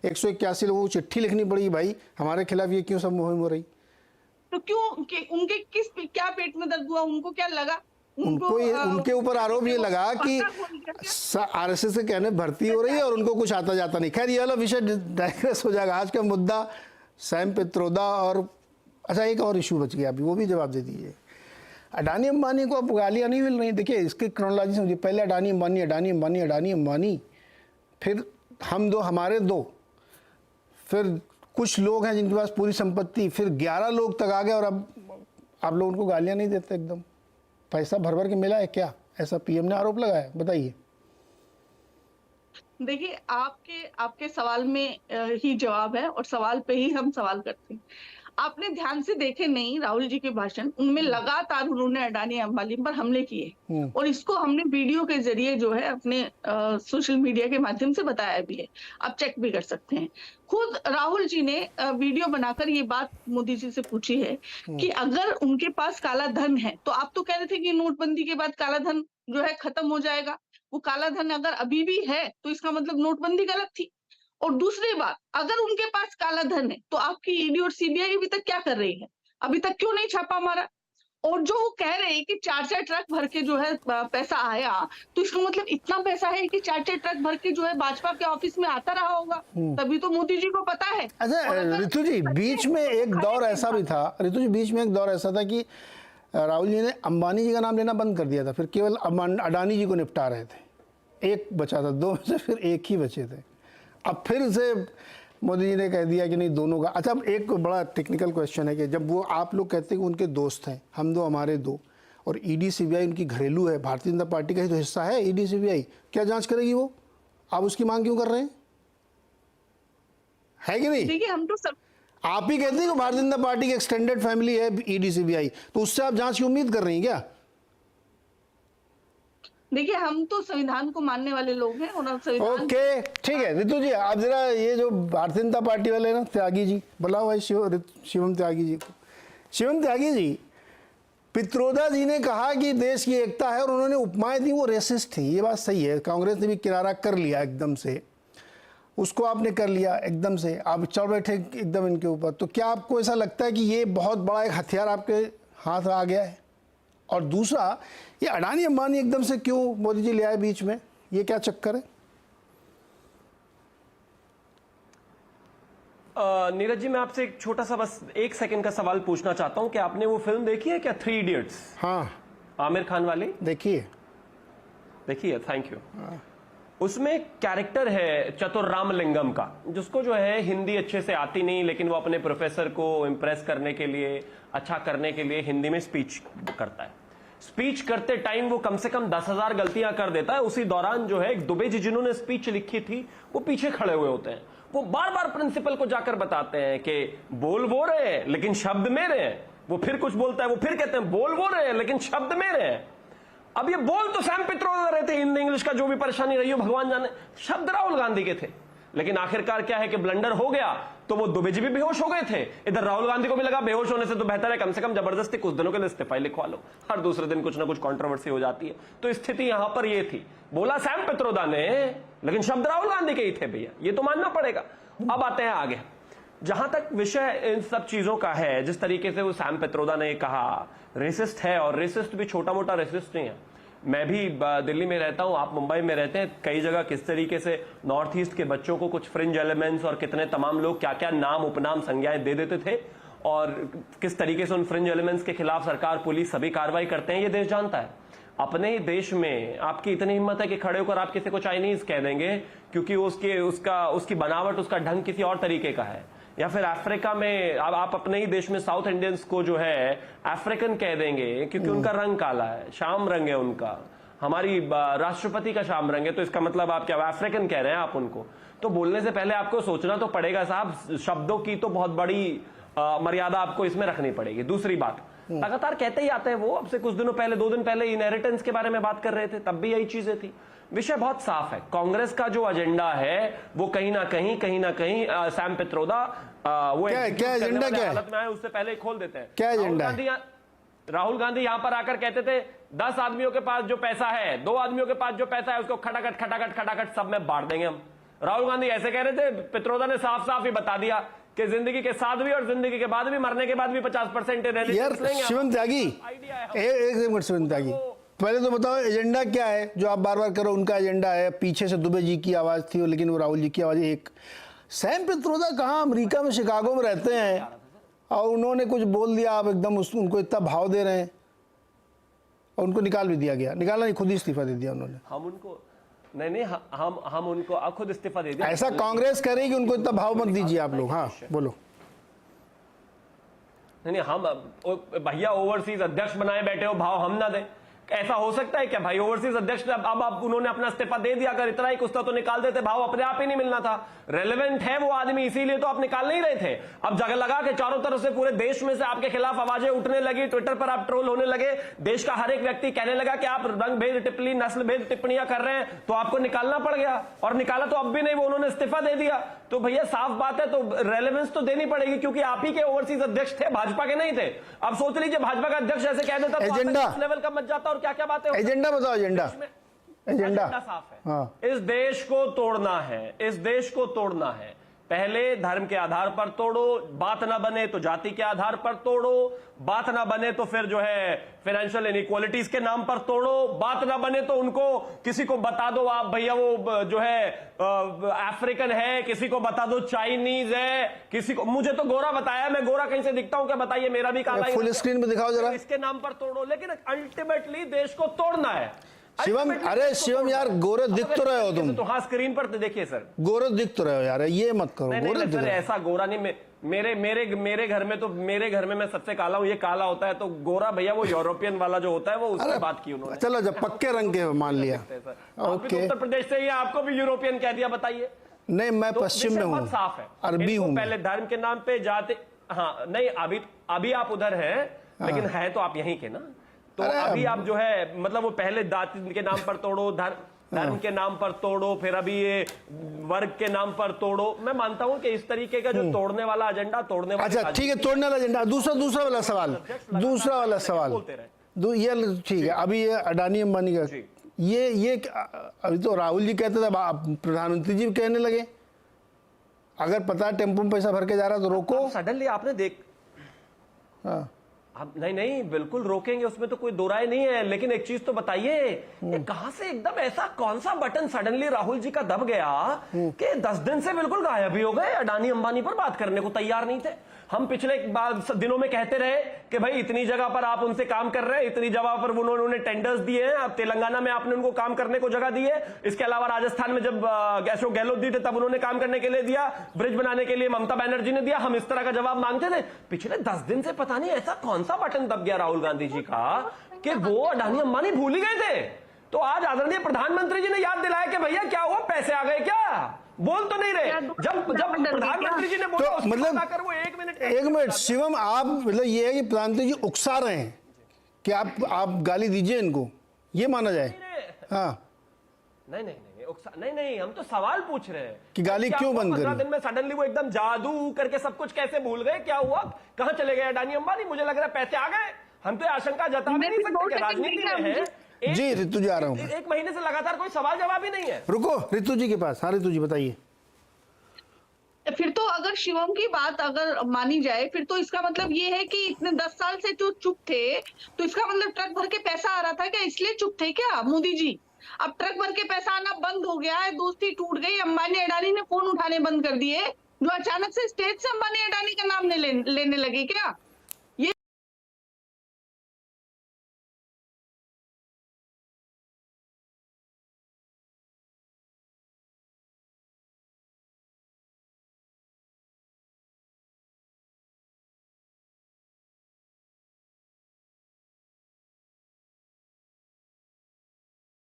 181 लोगों को चिट्ठी लिखनी पड़ी, भाई हमारे खिलाफ ये क्यों सब मुहिम हो रही। तो क्यों उनके क्या पेट में दर्द हुआ, उनको क्या लगा? उनको ये उनके ऊपर आरोप ये लगा कि आरएसएस के कहने भर्ती हो रही है और उनको कुछ आता जाता नहीं। खैर ये वाला विषय डाइग्रेस हो जाएगा। आज का मुद्दा सैम पित्रोदा और अच्छा एक और इशू बच गया अभी, वो भी जवाब दे दीजिए। अडानी अंबानी को अब गालियाँ नहीं मिल रही। देखिए इसके क्रोनोलॉजी समझिए, पहले अडानी अंबानी अडानी अंबानी अडानी अंबानी, फिर हम दो हमारे दो, फिर कुछ लोग हैं जिनके पास पूरी संपत्ति, फिर 11 लोग तक आ गए और अब आप लोग उनको गालियाँ नहीं देते। एकदम पैसा भर भर के मिला है क्या, ऐसा पीएम ने आरोप लगाया, बताइए। देखिए आपके सवाल में ही जवाब है और सवाल पे ही हम सवाल करते हैं। आपने ध्यान से देखे नहीं राहुल जी के भाषण, उनमें लगातार उन्होंने अडानी अंबानी पर हमले किए और इसको हमने वीडियो के जरिए जो है अपने सोशल मीडिया के माध्यम से बताया भी है, आप चेक भी कर सकते हैं। खुद राहुल जी ने वीडियो बनाकर ये बात मोदी जी से पूछी है कि अगर उनके पास काला धन है, तो आप तो कह रहे थे कि नोटबंदी के बाद काला धन जो है खत्म हो जाएगा, वो काला धन अगर अभी भी है तो इसका मतलब नोटबंदी गलत थी। और दूसरी बात, अगर उनके पास काला धन है तो आपकी ईडी और सीबीआई अभी तक क्या कर रही है, अभी तक क्यों नहीं छापा मारा? और जो वो कह रहे हैं कि 4-4 ट्रक भर के जो है पैसा आया, तो इसका मतलब इतना पैसा है कि 4-4 ट्रक भर के जो है भाजपा के ऑफिस में आता रहा होगा, तभी तो मोदी जी को पता है। अच्छा ऋतु जी, बीच में एक दौर ऐसा भी था, ऋतु जी बीच में एक दौर ऐसा था कि राहुल जी ने अंबानी जी का नाम लेना बंद कर दिया था, फिर केवल अडानी जी को निपटा रहे थे। एक बचा था, दो में से फिर एक ही बचे थे। अब फिर से मोदी जी ने कह दिया कि नहीं दोनों का। अच्छा अब एक बड़ा टेक्निकल क्वेश्चन है कि जब वो आप लोग कहते हैं कि उनके दोस्त हैं, हम दो हमारे दो, और ईडी सीबीआई उनकी घरेलू है, भारतीय जनता पार्टी का ही तो हिस्सा है ईडी सीबीआई, क्या जांच करेगी वो? आप उसकी मांग क्यों कर रहे हैं, है कि नहीं? देखिए हम तो सब आप ही कहते हैं कि भारतीय जनता पार्टी की एक्सटेंडेड फैमिली है ईडी सीबीआई, तो उससे आप जांच की उम्मीद कर रही हैं क्या? देखिए हम तो संविधान को मानने वाले लोग हैं और संविधान। ओके ठीक है ऋतु जी, आप जरा ये जो भारतीय जनता पार्टी वाले ना त्यागी जी, बुलाओ भाई शिवम त्यागी जी को। शिवम त्यागी जी, पित्रोदा जी ने कहा कि देश की एकता है और उन्होंने उपमाएं दी, वो रेसिस्ट थी, ये बात सही है। कांग्रेस ने भी किनारा कर लिया एकदम से, उसको आपने कर लिया एकदम से, आप चढ़ बैठे एकदम इनके ऊपर। तो क्या आपको ऐसा लगता है कि ये बहुत बड़ा एक हथियार आपके हाथ आ गया है? और दूसरा, ये अडानी अंबानी एकदम से क्यों मोदी जी ले आए बीच में, ये क्या चक्कर है? नीरज जी, मैं आपसे एक छोटा सा बस 1 सेकंड का सवाल पूछना चाहता हूं कि आपने वो फिल्म देखी है क्या, 3 इडियट्स? हाँ आमिर खान वाली देखिए। देखिए, थैंक यू। उसमें कैरेक्टर है चतुर रामलिंगम का, जिसको जो है हिंदी अच्छे से आती नहीं, लेकिन वो अपने प्रोफेसर को इम्प्रेस करने के लिए, अच्छा करने के लिए हिंदी में स्पीच करता है। स्पीच करते टाइम वो कम से कम 10,000 गलतियां कर देता है। उसी दौरान जो है एक दुबे जी जिन्होंने स्पीच लिखी थी वो पीछे खड़े हुए होते हैं। वो बार बार प्रिंसिपल को जाकर बताते हैं कि बोल वो रहे हैं लेकिन शब्द मेरे हैं। वो फिर कुछ बोलता है, वो फिर कहते हैं बोल वो रहे हैं लेकिन शब्द मेरे हैं। अब ये बोल तो सैम पित्रोदा रहे थे, हिंदी इंग्लिश का जो भी परेशानी रही हो भगवान जाने, शब्द राहुल गांधी के थे। लेकिन आखिरकार क्या है कि ब्लंडर हो गया तो वो दुबे जी भी बेहोश हो गए थे। इधर राहुल गांधी को भी लगा बेहोश होने से तो बेहतर है कम से कम जबरदस्ती कुछ दिनों के लिए इस्तीफा लिखवा लो, हर दूसरे दिन कुछ ना कुछ कंट्रोवर्सी हो जाती है। तो स्थिति यहां पर ये थी, बोला सैम पित्रोदा ने लेकिन शब्द राहुल गांधी के ही थे भैया, ये तो मानना पड़ेगा। अब आते हैं आगे, जहां तक विषय इन सब चीजों का है, जिस तरीके से वो सैम पित्रोदा ने कहा रेसिस्ट है, और रेसिस्ट भी छोटा मोटा रेसिस्ट नहीं है। मैं भी दिल्ली में रहता हूं, आप मुंबई में रहते हैं, कई जगह किस तरीके से नॉर्थ ईस्ट के बच्चों को कुछ फ्रिंज एलिमेंट्स और कितने तमाम लोग क्या क्या नाम उपनाम संज्ञाएं दे देते थे, और किस तरीके से उन फ्रिंज एलिमेंट्स के खिलाफ सरकार पुलिस सभी कार्रवाई करते हैं, ये देश जानता है। अपने ही देश में आपकी इतनी हिम्मत है कि खड़े होकर आप किसी को चाइनीज कह देंगे क्योंकि उसकी बनावट, उसका ढंग किसी और तरीके का है, या फिर अफ्रीका में आप अपने ही देश में साउथ इंडियंस को जो है अफ्रीकन कह देंगे क्योंकि उनका रंग काला है, शाम रंग है उनका, हमारी राष्ट्रपति का शाम रंग है, तो इसका मतलब आप क्या अफ्रीकन कह रहे हैं आप उनको? तो बोलने से पहले आपको सोचना तो पड़ेगा साहब, शब्दों की तो बहुत बड़ी मर्यादा आपको इसमें रखनी पड़ेगी। दूसरी बात, लगातार कहते ही आते हैं वो, अब से कुछ दिनों पहले 2 दिन पहले इनहेरिटेंस के बारे में बात कर रहे थे, तब भी यही चीजें थी। विषय बहुत साफ है, कांग्रेस का जो एजेंडा है वो कहीं ना कहीं सैम पित्रोदा वो क्या एजेंडा क्या है? हालत में आए उससे पहले खोल देते हैं। क्या एजेंडा है? राहुल गांधी यहां पर आकर कहते थे 10 आदमियों के पास जो पैसा है, 2 आदमियों के पास जो पैसा है उसको खटाखट सब में बांट देंगे हम। राहुल गांधी ऐसे कह रहे थे, पित्रोदा ने साफ साफ ही बता दिया कि जिंदगी के साथ भी और जिंदगी के बाद भी, मरने के बाद भी 50% यार शिवम त्यागी, एक मिनट शिवम त्यागी, पहले तो बताओ एजेंडा क्या है जो आप बार बार करो। उनका एजेंडा है, पीछे से दुबे जी की आवाज थी लेकिन वो राहुल जी की आवाज एक। सैम पित्रोदा कहाँ अमेरिका में शिकागो में रहते हैं और उन्होंने कुछ बोल दिया, आप एकदम उनको इतना भाव दे रहे हैं और उनको निकाल भी दिया गया। निकाला नहीं, खुद ही इस्तीफा दे दिया उन्होंने। हम उनको नहीं हम उनको खुद इस्तीफा दे दिया। ऐसा कांग्रेस करे कि उनको इतना भाव मत दीजिए आप लोग। हाँ बोलो। नहीं हम भैया ओवरसीज अध्यक्ष बनाए बैठे हो, भाव हम ना दें? ऐसा हो सकता है क्या भाई? ओवरसीज अध्यक्ष अब उन्होंने अपना इस्तीफा दे दिया, अगर इतना ही कुछ था तो निकाल देते, भाव अपने आप ही नहीं मिलना था। रेलेवेंट है वो आदमी, इसीलिए तो आप निकाल नहीं रहे थे। अब जगह लगा के चारों तरफ से पूरे देश में से आपके खिलाफ आवाजें उठने लगी, ट्विटर पर आप ट्रोल होने लगे, देश का हर एक व्यक्ति कहने लगा कि आप रंग भेद टिप्पणी, नस्ल भेद टिप्पणियां कर रहे हैं, तो आपको निकालना पड़ गया। और निकाला तो अब भी नहीं, वो उन्होंने इस्तीफा दे दिया। तो भैया साफ बात है, तो रेलेवेंस तो देनी पड़ेगी, क्योंकि आप ही के ओवरसीज अध्यक्ष थे, भाजपा के नहीं थे। अब सोच लीजिए भाजपा का अध्यक्ष ऐसे कह देता तो एजेंडा लेवल का मच जाता और क्या क्या बातें। एजेंडा बताओ, एजेंडा साफ है। हाँ। इस देश को तोड़ना है, इस देश को तोड़ना है। पहले धर्म के आधार पर तोड़ो, बात ना बने तो जाति के आधार पर तोड़ो, बात ना बने तो फिर जो है फाइनेंशियल इनइक्वालिटीज के नाम पर तोड़ो, बात ना बने तो उनको किसी को बता दो आप भैया वो जो है अफ्रीकन है, किसी को बता दो चाइनीज है, किसी को, मुझे तो गोरा बताया, मैं गोरा कहीं से दिखता हूं क्या? बताइए, मेरा भी काला ही। फुल स्क्रीन पे दिखाओ जरा। इसके नाम पर तोड़ो, लेकिन अल्टीमेटली देश को तोड़ना है। शिवम, अरे शिवम यार, गोरे दिख तो रहे हो तुम। तो हाँ, स्क्रीन पर तो देखिए सर, गोरे दिख तो रहे हो यार, ये मत करो। गोरे दिख सर, रहे हो। ऐसा गोरा नहीं। मेरे घर में तो, मेरे घर में मैं सबसे काला हूं, ये काला होता है। तो गोरा भैया वो यूरोपियन वाला जो होता है, वो उससे बात की उन्होंने। चलो जब पक्के रंग के मान लिया। ओके, उत्तर प्रदेश से ही, आपको भी यूरोपियन कह दिया, बताइए। नहीं, मैं पश्चिम में हूँ, साफ है, अरबी हूँ। पहले धर्म के नाम पे जाते, हाँ नहीं, अभी आप उधर हैं, लेकिन है तो आप यहीं के ना। तो अभी आप जो है, मतलब वो पहले जाति के नाम पर तोड़ो, धर्म के नाम पर तोड़ो, फिर अभी ये वर्ग के नाम पर तोड़ो। मैं मानता हूं कि इस तरीके का जो तोड़ने वाला एजेंडा, तोड़ने वाला, अच्छा ठीक है, तोड़ने वाला एजेंडा। दूसरा वाला सवाल, ये ठीक है। अभी ये अडानी अंबानी का ये अभी तो राहुल जी कहते थे, प्रधानमंत्री जी कहने लगे अगर पता है टेम्पो में पैसा भर के जा रहा तो रोको। सडनली आपने देख, हाँ आप नहीं बिल्कुल रोकेंगे, उसमें तो कोई दो राय नहीं है। लेकिन एक चीज तो बताइए, ये कहां से एकदम ऐसा कौन सा बटन सडनली राहुल जी का दब गया कि 10 दिन से बिल्कुल गायब ही हो गए, अडानी अंबानी पर बात करने को तैयार नहीं थे। हम पिछले दिनों में कहते रहे कि भाई इतनी जगह पर आप उनसे काम कर रहे हैं, इतनी जगह पर उन्होंने टेंडर्स दिए हैं, अब तेलंगाना में आपने उनको काम करने को जगह दी है। इसके अलावा राजस्थान में जब अशोक गहलोत दी थे तब उन्होंने काम करने के लिए दिया, ब्रिज बनाने के लिए ममता बनर्जी ने दिया। हम इस तरह का जवाब मांगते थे। पिछले 10 दिन से पता नहीं ऐसा कौन सा बटन दब गया राहुल गांधी जी का कि वो अडानी अंबानी भूल ही गए थे। तो आज आदरणीय प्रधानमंत्री जी ने याद दिलाया कि भैया क्या हुआ, पैसे आ गए क्या? बोल तो नहीं रहे। जब प्रधानमंत्री जी ने बोला तो मतलब वो एक मिनट शिवम, आप मतलब ये है कि प्रधानमंत्री जी उकसा रहे हैं कि आप गाली दीजिए इनको, ये माना जाए? हाँ नहीं, हम तो सवाल पूछ रहे हैं कि गाली क्यों बंद करी? 15 दिन में सडनली वो एकदम जादू करके सब कुछ कैसे भूल गए? क्या हुआ, कहां चले गए अडानी अंबानी? मुझे लग रहा है पैसे आ गए। हम तो आशंका जता नहीं सकते, राजनीति में है। जी ऋतु जी आ रहा हूं। एक महीने से लगातार कोई सवाल जवाब ही नहीं है। रुको ऋतु जी के पास। हाँ ऋतु जी बताइए। फिर तो अगर शिवम की बात अगर मानी जाए, फिर तो इसका मतलब ये है कि इतने 10 साल से जो चुप थे, तो इसका मतलब ट्रक भर के पैसा आ रहा था क्या, इसलिए चुप थे क्या मोदी जी? अब ट्रक भर के पैसा आना बंद हो गया है, दोस्ती टूट गई, अंबानी अडानी ने फोन उठाने बंद कर दिए, जो अचानक से स्टेज से अंबानी अडानी का नाम लेने लगे क्या?